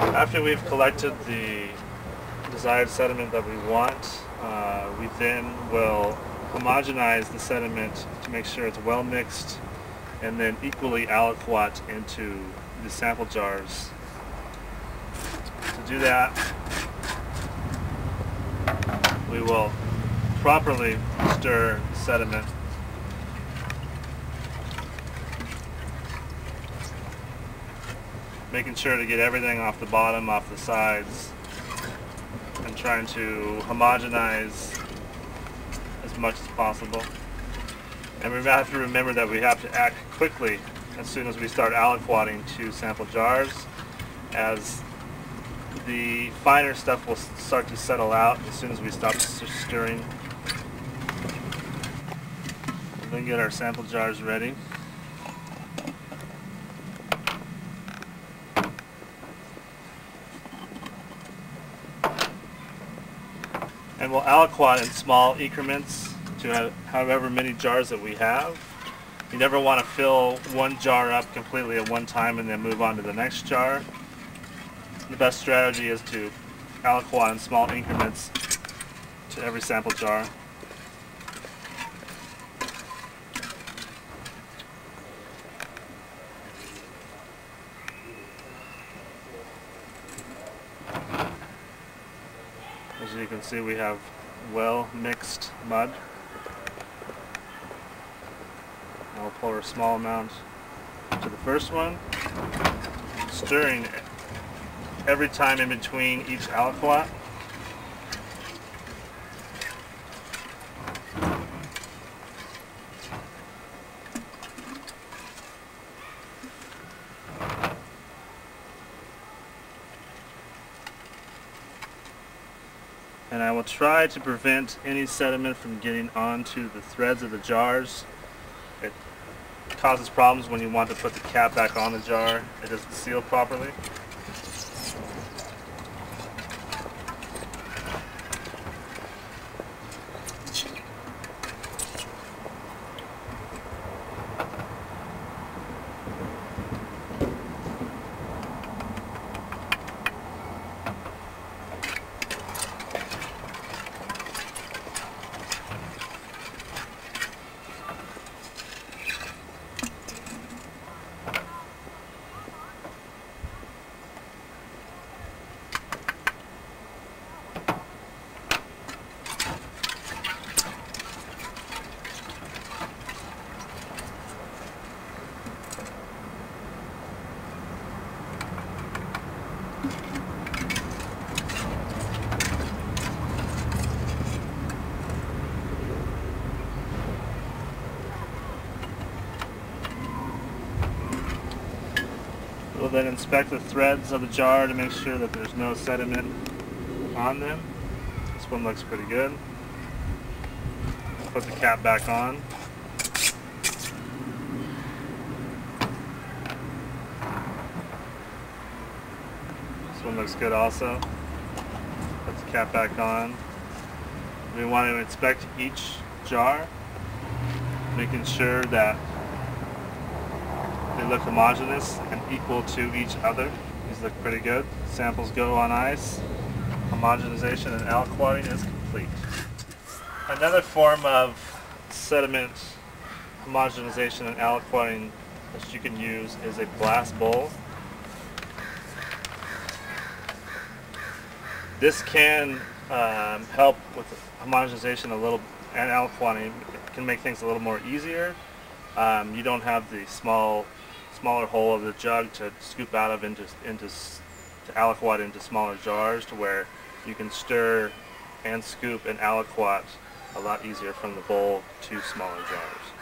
After we've collected the desired sediment that we want, we then will homogenize the sediment to make sure it's well mixed and then equally aliquot into the sample jars. To do that, we will properly stir the sediment. Making sure to get everything off the bottom, off the sides, and trying to homogenize as much as possible. And we have to remember that we have to act quickly as soon as we start aliquoting to sample jars, as the finer stuff will start to settle out as soon as we stop stirring. And then get our sample jars ready. And we'll aliquot in small increments to however many jars that we have. You never want to fill one jar up completely at one time and then move on to the next jar. The best strategy is to aliquot in small increments to every sample jar. As you can see, we have well mixed mud. I'll pour a small amount to the first one, stirring every time in between each aliquot. And I will try to prevent any sediment from getting onto the threads of the jars. It causes problems when you want to put the cap back on the jar. It doesn't seal properly. We'll then inspect the threads of the jar to make sure that there's no sediment on them. This one looks pretty good. Put the cap back on. This one looks good also. Put the cap back on. We want to inspect each jar, making sure that they look homogeneous and equal to each other. These look pretty good. Samples go on ice. Homogenization and aliquoting is complete. Another form of sediment homogenization and aliquoting that you can use is a glass bowl. This can help with homogenization a little, and aliquoting. It can make things a little more easier. You don't have the smaller hole of the jug to scoop out of to aliquot into smaller jars, to where you can stir and scoop and aliquot a lot easier from the bowl to smaller jars.